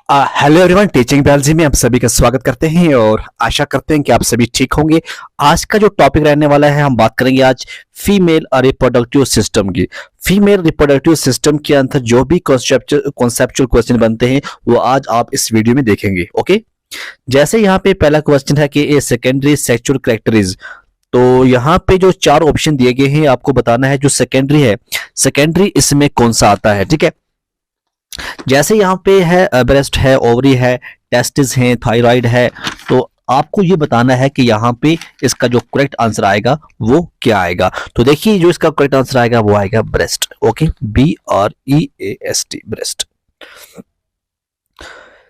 Hello everyone, teaching biology में आप सभी का स्वागत करते हैं और आशा करते हैं कि आप सभी ठीक होंगे। आज का जो टॉपिक रहने वाला है, हम बात करेंगे आज फीमेल रिप्रोडक्टिव सिस्टम की। फीमेल रिप्रोडक्टिव सिस्टम के अंदर जो भी कॉन्सेप्चुअल क्वेश्चन बनते हैं वो आज आप इस वीडियो में देखेंगे। ओके, जैसे यहाँ पे पहला क्वेश्चन है कि ए सेकेंडरी सेक्सुअल कैरेक्टरिज। तो यहाँ पे जो चार ऑप्शन दिए गए हैं, आपको बताना है जो सेकेंडरी है, सेकेंडरी इसमें कौन सा आता है। ठीक है, जैसे यहाँ पे है ब्रेस्ट है, ओवरी है, टेस्टिस है, थायराइड है। तो आपको ये बताना है कि यहाँ पे इसका जो करेक्ट आंसर आएगा वो क्या आएगा। तो देखिए, जो इसका करेक्ट आंसर आएगा वो आएगा breast. Okay, BREAST, breast.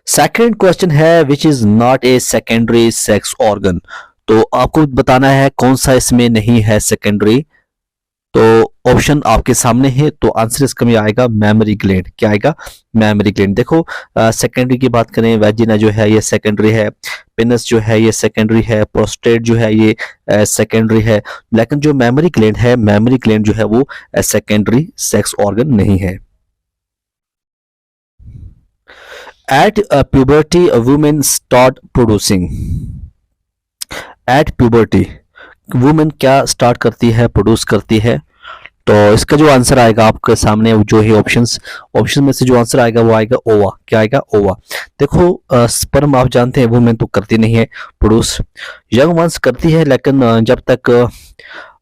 Second question है which is not a secondary sex organ. तो आपको बताना है कौन सा इसमें नहीं है सेकेंडरी। तो ऑप्शन आपके सामने है, तो आंसर इसका में आएगा मेमोरी ग्लैंड। क्या आएगा? Memory gland. देखो, सेकेंडरी की बात करें, वेजिना जो है ये सेकेंडरी है, पेनिस जो है ये सेकेंडरी है, प्रोस्टेट जो है ये सेकेंडरी है, लेकिन जो मेमोरी ग्लैंड है, मेमोरी ग्लैंड जो है वो सेकेंडरी सेक्स ऑर्गन नहीं है। At puberty women start producing. At puberty women क्या स्टार्ट करती है, प्रोड्यूस करती है। तो इसका जो आंसर आएगा आपके सामने जो है ऑप्शन में से जो आंसर आएगा वो आएगा ओवा। क्या आएगा? ओवा। देखो, स्पर्म आप जानते हैं वुमेन तो करती नहीं है प्रोड्यूस, यंग वंस करती है, लेकिन जब तक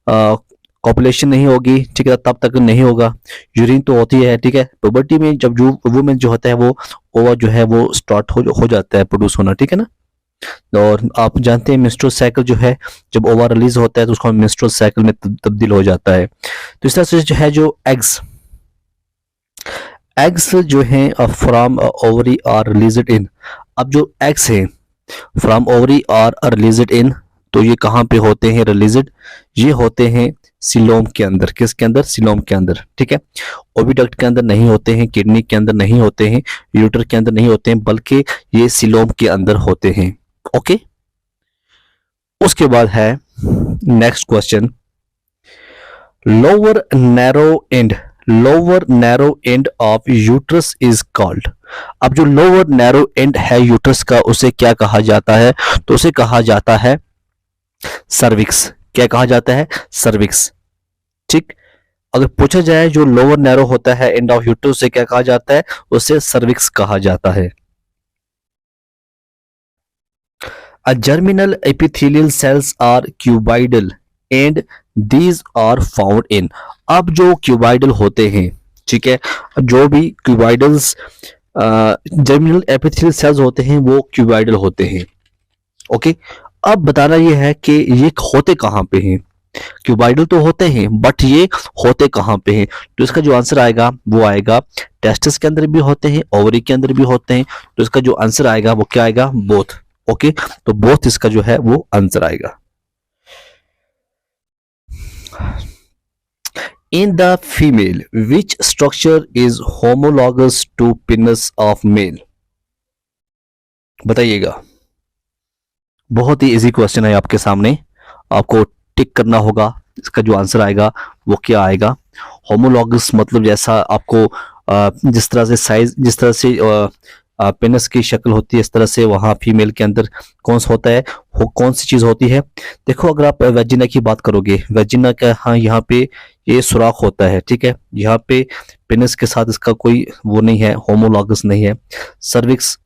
कॉपुलेशन नहीं होगी, ठीक है, तब तक नहीं होगा। यूरिन तो होती है, ठीक है। प्यूबर्टी में जब जो वुमेन जो होता है वो ओवा जो है वो स्टार्ट हो जाता है प्रोड्यूस होना, ठीक है ना। और आप जानते हैं मेंस्ट्रुअल साइकिल जो है, जब ओवा रिलीज होता है तो उसको मेंस्ट्रुअल साइकिल में तब्दील हो जाता है। तो इस तरह से जो है, जो एग्स जो हैं from ovary are released in. अब जो एग्स हैं from ovary are released in, तो ये कहाँ पे होते हैं रिलीज्ड? ये होते हैं सिलोम के अंदर। किसके अंदर? सिलोम के अंदर, ठीक है। ओविडक्ट के अंदर नहीं होते हैं, किडनी के अंदर नहीं होते हैं, यूटर के अंदर नहीं होते हैं, बल्कि ये सिलोम के अंदर होते हैं। ओके, उसके बाद है next question, lower narrow end of uterus is called. अब जो लोअर नैरो एंड है यूट्रस का, उसे क्या कहा जाता है? तो उसे कहा जाता है सर्विक्स। क्या कहा जाता है? सर्विक्स। ठीक, अगर पूछा जाए जो लोअर नैरो होता है एंड ऑफ यूट्रस, उसे क्या कहा जाता है? उसे सर्विक्स कहा जाता है। A germinal epithelial cells are cuboidal and these are found in। अब जो क्यूबाइडल होते हैं, ठीक है, जो भी क्यूबाइडल्स जर्मिनल एपिथेलियल सेल्स होते हैं वो क्यूबाइडल होते हैं। ओके, अब बताना ये है कि ये होते कहाँ पे हैं। क्यूबाइडल तो होते हैं, बट ये होते कहाँ पे हैं? तो इसका जो आंसर आएगा वो आएगा टेस्टिस के अंदर भी होते हैं, ओवरी के अंदर भी होते हैं। तो इसका जो आंसर आएगा वो क्या आएगा? बोथ। ओके, तो बोथ इसका जो है वो आंसर आएगा। In the female which structure is homologous to penis of male. बताइएगा, बहुत ही इजी क्वेश्चन है आपके सामने, आपको टिक करना होगा। इसका जो आंसर आएगा वो क्या आएगा? होमोलॉगस मतलब जैसा आपको जिस तरह से साइज, जिस तरह से पेनिस की शक्ल होती है, इस तरह से वहाँ फीमेल के अंदर कौन सा होता है, कौन सी चीज होती है। देखो, अगर आप वेजिना की बात करोगे, वेजिना का हाँ यहाँ पे ये सुराख होता है, ठीक है। यहाँ पे पेनिस के साथ इसका कोई वो नहीं है, होमोलॉगस नहीं है। सर्विक्स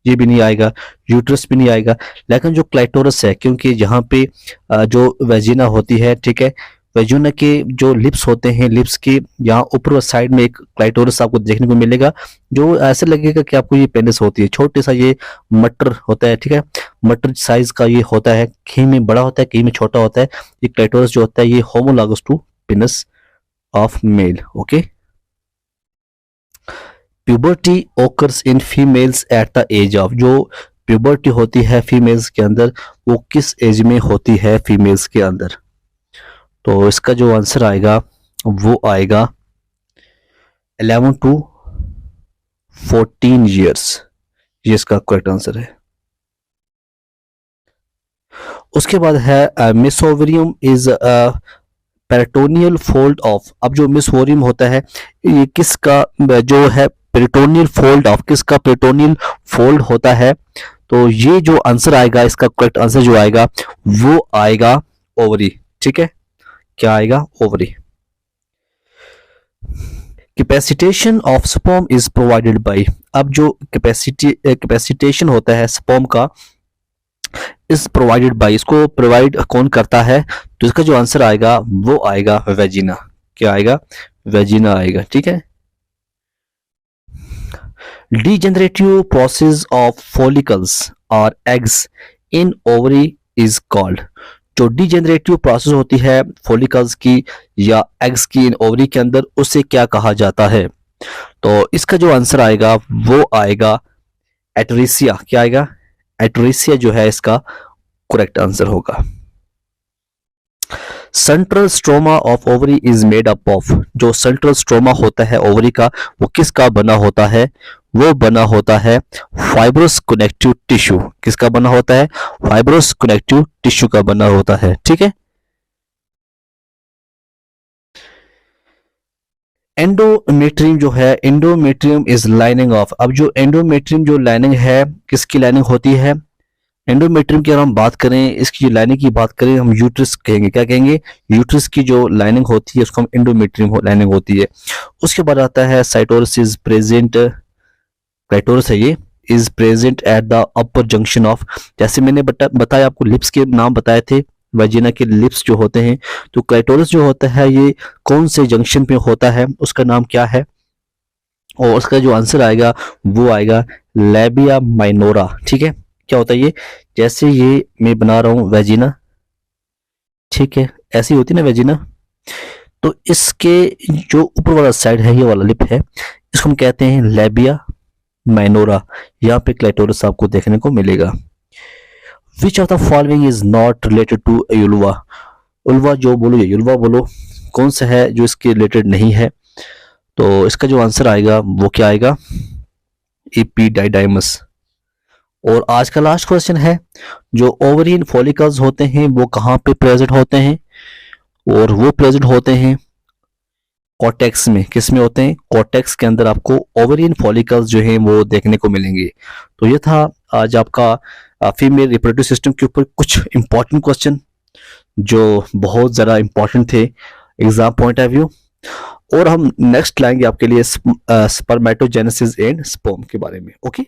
ये भी नहीं आएगा, यूट्रस भी नहीं आएगा, लेकिन जो क्लाइटोरस है, क्योंकि यहाँ पे जो वेजिना होती है, ठीक है, वेजिना के जो लिप्स होते हैं, लिप्स के यहाँ ऊपर साइड में एक क्लाइटोरस आपको देखने को मिलेगा, जो ऐसे लगेगा कि आपको ये पेनिस होती है। छोटे सा ये मटर होता है, ठीक है, मटर साइज का ये होता है, कहीं में बड़ा होता है, कहीं में छोटा होता है। ये क्लाइटोरस जो होता है ये homologous to penis of male. Okay, puberty occurs in females at the age of. जो प्यूबर्टी होती है फीमेल्स के अंदर, वो किस एज में होती है फीमेल्स के अंदर? तो इसका जो आंसर आएगा वो आएगा 11 to 14 ईयर्स। ये इसका करेक्ट आंसर है। उसके बाद है मेसोवेरियम इज पेरिटोनियल फोल्ड ऑफ। अब जो मेसोवेरियम होता है ये किसका जो है पेरिटोनियल फोल्ड ऑफ, किसका पेरिटोनियल फोल्ड होता है। तो ये जो आंसर आएगा, इसका करेक्ट आंसर जो आएगा वो आएगा ओवरी। ठीक है, क्या आएगा? Ovary. Capacitation of sperm is provided by, अब जो कैपेसिटेशन होता है स्पर्म का, इज प्रोवाइडेड बाय, इसको प्रोवाइड कौन करता है? तो इसका जो आंसर आएगा वो आएगा वेजिना। क्या आएगा? वेजिना आएगा। ठीक है। डिजेनरेटिव प्रोसेस ऑफ फॉलिकल्स और eggs in ovary is called, जो डिजेनरेटिव प्रोसेस होती है फॉलिकल्स की या एग्स की इन ओवरी के अंदर, उसे क्या कहा जाता है? तो इसका जो आंसर आएगा वो आएगा एटरेसिया। क्या आएगा? एटरेसिया जो है इसका करेक्ट आंसर होगा। Central stroma of ovary is made up of, जो सेंट्रल स्ट्रोमा होता है ओवरी का वो किसका बना होता है? वो बना होता है फाइब्रस कनेक्टिव टिश्यू। किसका बना होता है? फाइब्रस कनेक्टिव टिश्यू का बना होता है। ठीक है। एंडोमेट्रियम जो है, एंडोमेट्रियम इज लाइनिंग ऑफ, अब जो एंडोमेट्रियम जो लाइनिंग है किसकी लाइनिंग होती है? एंडोमेट्रियम की अगर हम बात करें, इसकी जो लाइनिंग की बात करें, हम यूट्रस कहेंगे। क्या कहेंगे? यूट्रस की जो लाइनिंग होती है उसको हम एंडोमेट्रियम लाइनिंग होती है। उसके बाद आता है साइटोरस इज प्रेजेंट, क्लाइटोरस है ये, is present at the upper junction of, जैसे मैंने बताया आपको, लिप्स के नाम बताए थे, वजीना के लिप्स जो होते हैं। तो क्लाइटोरस जो होता है ये कौन से जंक्शन पे होता है, उसका नाम क्या है? और उसका जो आंसर आएगा वो आएगा लैबिया माइनोरा। ठीक है। क्या होता है ये? जैसे ये मैं बना रहा हूं वेजिना, ठीक है, ऐसी होती है ना वेजिना, तो इसके जो ऊपर वाला साइड है, ये वाला लिप है, इसको हम कहते हैं लैबिया माइनोरा। यहाँ पे क्लाइटोरस आपको देखने को मिलेगा। Which of the following is not related to vulva, vulva जो बोलो या युल्वा बोलो, कौन सा है जो इसके रिलेटेड नहीं है? तो इसका जो आंसर आएगा वो क्या आएगा? एपिडाइडाइमस। और आज का लास्ट क्वेश्चन है, जो ओवरीन फॉलिकल्स होते हैं वो कहाँ पे प्रेजेंट होते हैं? और वो प्रेजेंट होते हैं कॉर्टेक्स में। किस में होते हैं? कॉर्टेक्स के अंदर आपको ओवरीन फॉलिकल्स जो हैं वो देखने को मिलेंगे। तो ये था आज आपका फीमेल रिप्रोडक्टिव सिस्टम के ऊपर कुछ इंपॉर्टेंट क्वेश्चन जो बहुत ज़्यादा इंपॉर्टेंट थे एग्जाम पॉइंट ऑफ व्यू। और हम नेक्स्ट लाएंगे आपके लिए स्पर्मेटोजेनेसिस एंड स्पर्म के बारे में। ओके।